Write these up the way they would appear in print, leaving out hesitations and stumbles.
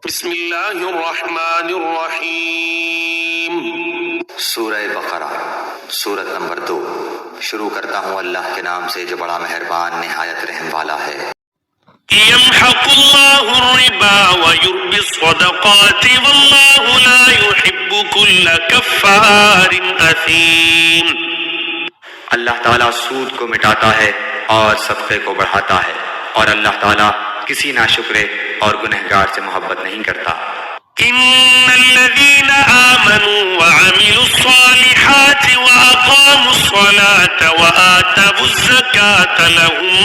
بسم اللہ الرحمن الرحیم۔ سورہ بقرہ سورت نمبر 2۔ شروع کرتا ہوں اللہ کے نام سے جو بڑا مہربان نہایت رحم والا ہے۔ یمحق اللہ الربا ویربی الصدقات واللہ لا يحب كل کفار اثیم۔ اللہ تعالیٰ سود کو مٹاتا ہے اور صدقے کو بڑھاتا ہے، اور اللہ تعالیٰ کسی ناشکرے اور گنہگار سے محبت نہیں کرتا۔ ان الذين آمنوا وعملوا الصالحات واقاموا الصلاة وآتوا الزكاة لهم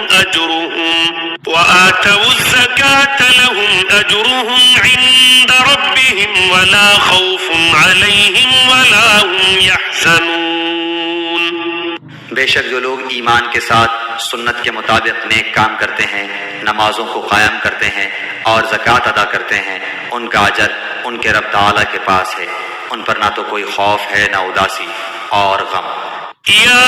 أجرهم عند ربهم ولا خوف عليهم ولا هم يحزنون۔ بے شک جو لوگ ایمان کے ساتھ سنت کے مطابق نیک کام کرتے ہیں، نمازوں کو قائم کرتے ہیں اور زکوٰۃ ادا کرتے ہیں، ان کا اجر ان کے رب تعالیٰ کے پاس ہے، ان پر نہ تو کوئی خوف ہے نہ اداسی اور غم۔ یا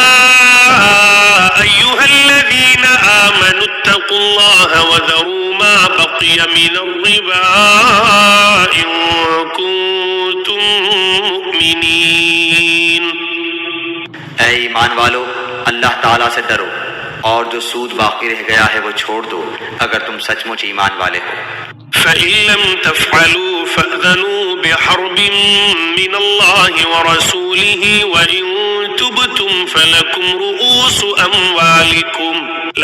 ایھا الذین آمنوا اتقوا اللہ وذروا ما بقی من الربا ان کنتم مؤمنین۔ اے ایمان والو، اللہ تعالیٰ سے ڈرو اور جو سود باقی رہ گیا ہے وہ چھوڑ دو اگر تم سچ مچ ایمان والے ہو۔ فإن لم تفعلوا فأذنوا بحرب من الله ورسوله وإن تبتم فلكم رؤوس أموالكم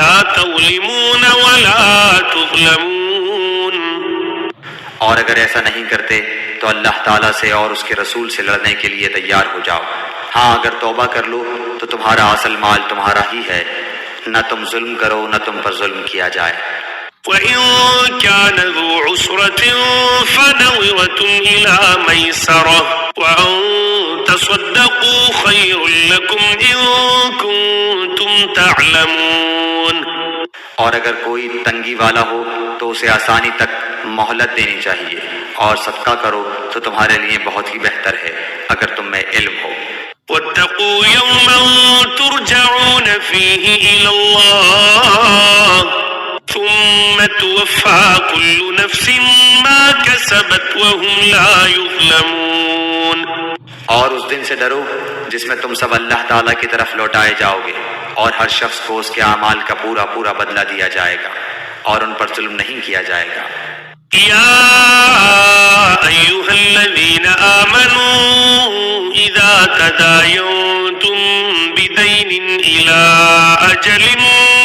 لا تظلمون ولا تظلمون۔ اور اگر ایسا نہیں کرتے تو اللہ تعالیٰ سے اور اس کے رسول سے لڑنے کے لیے تیار ہو جاؤ۔ ہاں اگر توبہ کر لو تو تمہارا اصل مال تمہارا ہی ہے، نہ تم ظلم کرو نہ تم پر ظلم کیا جائے۔ وَإِن كَانَ ذُو عُسْرَةٍ فَنَظِرَةٌ إِلَى مَيْسَرَةٍ وَأَن تَصَدَّقُوا خَيْرٌ لَكُمْ إِن كُنتُمْ تَعْلَمُونَ۔ اور اگر کوئی تنگی والا ہو تو اسے آسانی تک مہلت دینی چاہیے، اور صدقہ کرو تو تمہارے لیے بہت ہی بہتر ہے اگر تم میں علم ہو۔ وَاتَّقُوا يَوْمًا تُرْجَعُونَ فِيهِ إِلَى اللَّهِ ثم توفى كل نفس ما كسبت وهم لا يظلمون۔ اور اس دن سے ڈرو جس میں تم سب اللہ تعالیٰ کی طرف لوٹائے جاؤ گے، اور ہر شخص کو اس کے اعمال کا پورا پورا بدلہ دیا جائے گا، اور ان پر ظلم نہیں کیا جائے گا۔ یا ایھا الذین آمنوا اذا تداینتم بدین الی اجل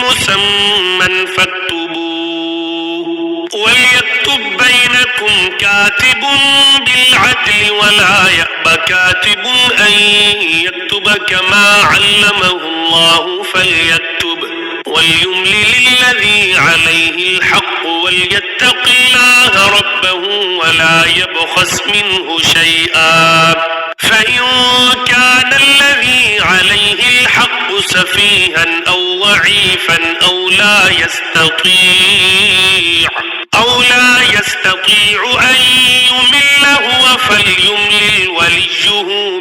مسمى فاكتبوه وليكتب بينكم كاتب بالعدل ولا يأب كاتب أن يكتب كما علمه الله فليكتب وليملل الذي عليه الحق وليتق الله ربه ولا يبخس منه شيئا فإن كان الذي عليه الحق سفيها أو ضعيفا أو لا يستطيع أن يمل هو فليملل وليه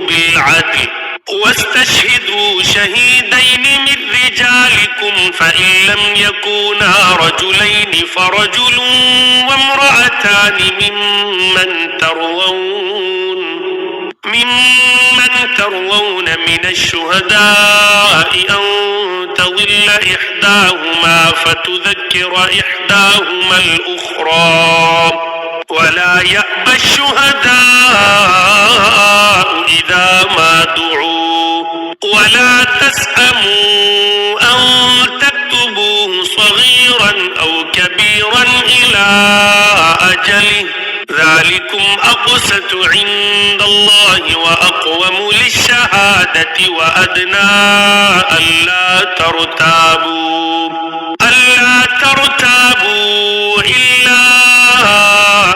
بالعدل واستشهدوا شهيدين من رجالكم فإن لم يكونا رجلين فرجل وامرأتان ممن ترضون من الشهداء أن تضل إحداهما فتذكر إحداهما الأخرى ولا يأبى الشهداء إذا ما دعوا ولا تسأموا أن تكتبوه صغيرا أو كبيرا إلى أجله ذلكم أقسط عند الله وأقوم للشهادة وأدنى ألا ترتابوا إلا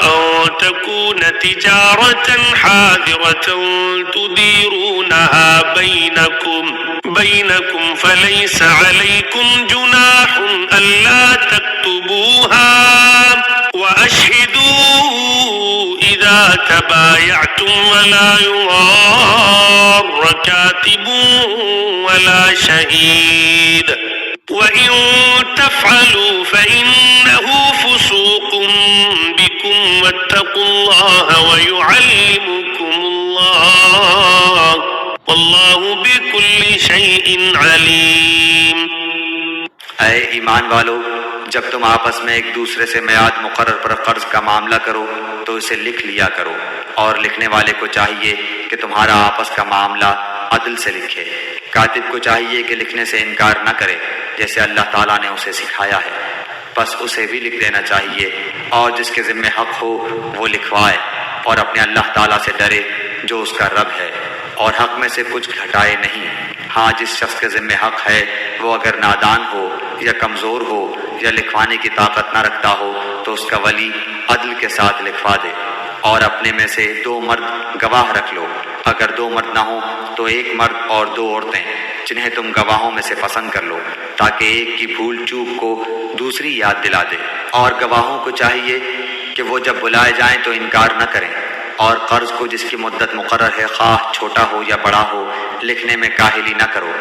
أن تكون تجارة حاضرة تديرونها بينكم فليس عليكم جناح ألا تكتبوها وأشهدوا إذا تبايعتم ولا يضار كاتب ولا شهيد وإن تفعلوا فإنه فسوق بكم واتقوا شيء عليم. اے ایمان والو، جب تم آپس میں ایک دوسرے سے میعاد مقرر پر قرض کا معاملہ کرو تو اسے لکھ لیا کرو، اور لکھنے والے کو چاہیے کہ تمہارا آپس کا معاملہ عدل سے لکھے۔ کاتب کو چاہیے کہ لکھنے سے انکار نہ کرے جیسے اللہ تعالیٰ نے اسے سکھایا ہے، بس اسے بھی لکھ دینا چاہیے، اور جس کے ذمہ حق ہو وہ لکھوائے، اور اپنے اللہ تعالیٰ سے ڈرے جو اس کا رب ہے، اور حق میں سے کچھ گھٹائے نہیں۔ ہاں، جس شخص کے ذمہ حق ہے وہ اگر نادان ہو یا کمزور ہو یا لکھوانے کی طاقت نہ رکھتا ہو تو اس کا ولی عدل کے ساتھ لکھوا دے، اور اپنے میں سے 2 مرد گواہ رکھ لو۔ اگر 2 مرد نہ ہوں تو 1 مرد اور 2 عورتیں جنہیں تم گواہوں میں سے پسند کر لو، تاکہ ایک کی بھول چوک کو دوسری یاد دلا دے۔ اور گواہوں کو چاہیے کہ وہ جب بلائے جائیں تو انکار نہ کریں، اور قرض کو جس کی مدت مقرر ہے، خواہ چھوٹا ہو یا بڑا ہو، لکھنے میں کاہلی نہ کرو۔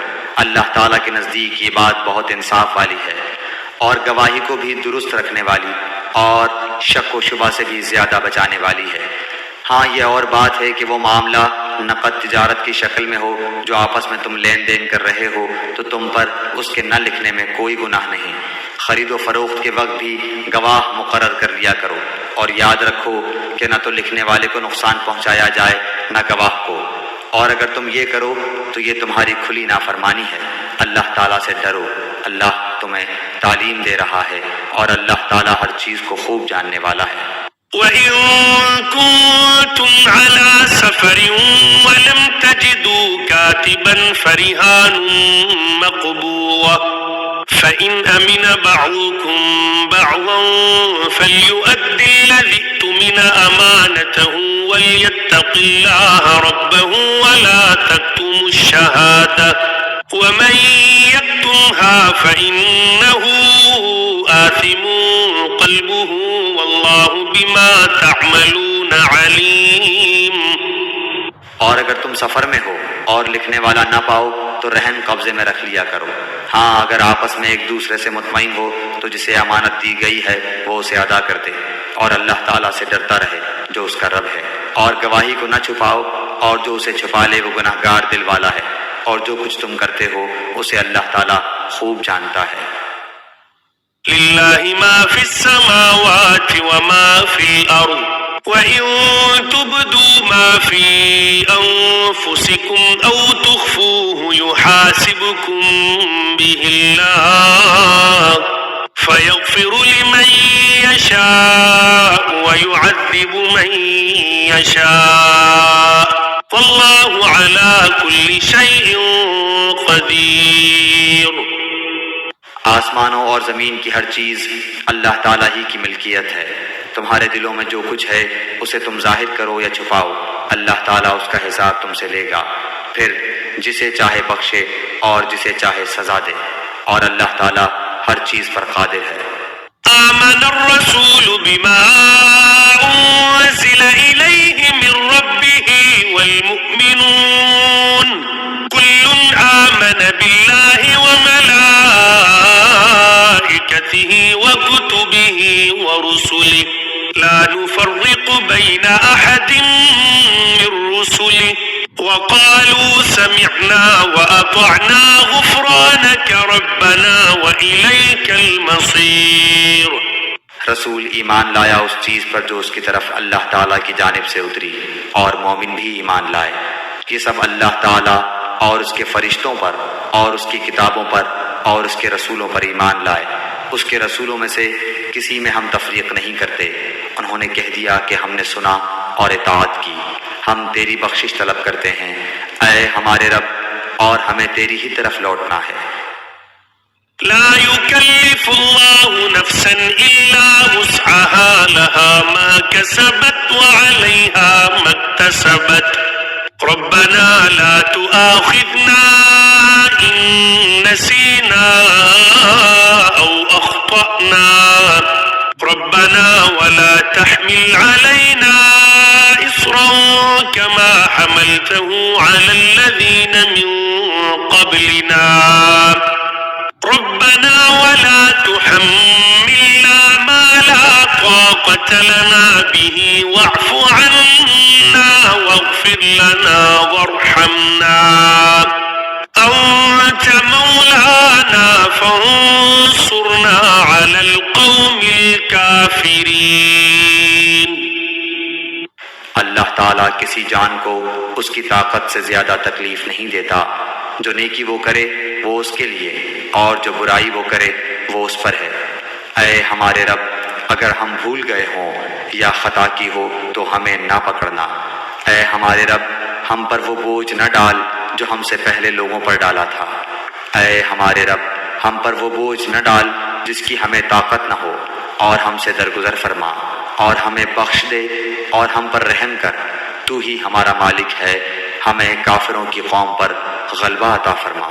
اللہ تعالیٰ کے نزدیک یہ بات بہت انصاف والی ہے، اور گواہی کو بھی درست رکھنے والی اور شک و شبہ سے بھی زیادہ بچانے والی ہے۔ ہاں، یہ اور بات ہے کہ وہ معاملہ نقد تجارت کی شکل میں ہو جو آپس میں تم لین دین کر رہے ہو تو تم پر اس کے نہ لکھنے میں کوئی گناہ نہیں۔ خرید و فروخت کے وقت بھی گواہ مقرر کر لیا کرو، اور یاد رکھو کہ نہ تو لکھنے والے کو نقصان پہنچایا جائے نہ گواہ کو، اور اگر تم یہ کرو تو یہ تمہاری کھلی نافرمانی ہے۔ اللہ تعالیٰ سے ڈرو، اللہ تمہیں تعلیم دے رہا ہے، اور اللہ تعالیٰ ہر چیز کو خوب جاننے والا ہے۔ وَإِن كُنتُمْ عَلَى سَفَرٍ وَلَمْ تَجِدُوا كَاتِبًا فَرِهَانٌ مَّقْبُوضَةٌ فَإِنْ أَمِنَ بَعْضُكُمْ بَعْضًا فَلْيُؤَدِّ الَّذِي اؤْتُمِنَ أَمَانَتَهُ وَلْيَتَّقِ اللَّهَ رَبَّهُ وَلَا تَكْتُمُوا الشَّهَادَةَ وَمَن يَكْتُمْهَا فَإِنَّهُ آثِمٌ قَلْبُهُ وَاللَّهُ بِمَا تَعْمَلُونَ عَلِيمٌ۔ اور اگر تم سفر میں ہو اور لکھنے والا نہ پاؤ تو رہن قبضے میں رکھ لیا کرو۔ ہاں، اگر آپس میں ایک دوسرے سے مطمئن ہو تو جسے امانت دی گئی ہے وہ اسے ادا کر دے، اور اللہ تعالیٰ سے ڈرتا رہے جو اس کا رب ہے۔ اور گواہی کو نہ چھپاؤ، اور جو اسے چھپا لے وہ گناہگار دل والا ہے، اور جو کچھ تم کرتے ہو اسے اللہ تعالیٰ خوب جانتا ہے۔ لِلَّهِ مَا فِي السَّمَاوَاتِ وَمَا فِي الْأَرْضِ وَإِن تُبْدُوا مَا فِي أَنفُسِكُمْ أَوْ تُخْفُوهُ يُحَاسِبْكُم بِهِ اللَّهُ فَيَغْفِرُ لِمَن يَشَاءُ وَيُعَذِّبُ مَن يَشَاءُ وَاللَّهُ عَلَى كُلِّ شَيْءٍ قَدِيرٌ۔ آسمانوں اور زمین کی ہر چیز اللہ تعالیٰ ہی کی ملکیت ہے۔ تمہارے دلوں میں جو کچھ ہے اسے تم ظاہر کرو یا چھپاؤ، اللہ تعالیٰ اس کا حساب تم سے لے گا، پھر جسے چاہے بخشے اور جسے چاہے سزا دے، اور اللہ تعالیٰ ہر چیز پر قادر ہے۔ آمن الرسول بما أنزل إليه من ربه والمؤمنون كل آمن بالله وملائكته وكتبه ورسله لا نفرق بين أحد من رسله وقالوا سمعنا وأطعنا غفرانك ربنا وإليك المصير۔ رسول ایمان لایا اس چیز پر جو اس کی طرف اللہ تعالیٰ کی جانب سے اتری، اور مومن بھی ایمان لائے۔ یہ سب اللہ تعالیٰ اور اس کے فرشتوں پر اور اس کی کتابوں پر اور اس کے رسولوں پر ایمان لائے۔ اس کے رسولوں میں سے کسی میں ہم تفریق نہیں کرتے۔ انہوں نے کہہ دیا کہ ہم نے سنا اور اطاعت کی، ہم تیری بخشش طلب کرتے ہیں اے ہمارے رب، اور ہمیں تیری ہی طرف لوٹنا ہے۔ لا يكلف الله نفسا إلا وسعها لها ما كسبت وعليها ما اكتسبت ربنا لا تؤاخذنا إن نسينا أو أخطأنا ربنا ولا تحمل علينا إصرا كما حملته على الذين من قبلنا ربنا ولا تحملنا ما لا طاقة لنا به واعف عنا واغفر لنا وارحمنا أنت مولانا فانصرنا على القوم الكافرين. اللہ تعالیٰ کسی جان کو اس کی طاقت سے زیادہ تکلیف نہیں دیتا. جو نیکی وہ کرے وہ اس کے لیے، اور جو برائی وہ کرے وہ اس پر ہے. اے ہمارے رب، اگر ہم بھول گئے ہوں یا خطا کی ہو تو ہمیں نہ پکڑنا. اے ہمارے رب، ہم پر وہ بوجھ نہ ڈال جو ہم سے پہلے لوگوں پر ڈالا تھا. اے ہمارے رب، ہم پر وہ بوجھ نہ ڈال جس کی ہمیں طاقت نہ ہو، اور ہم سے درگزر فرما اور ہمیں بخش دے اور ہم پر رحم کر. تو ہی ہمارا مالک ہے، ہمیں کافروں کی قوم پر غلبہ عطا فرما.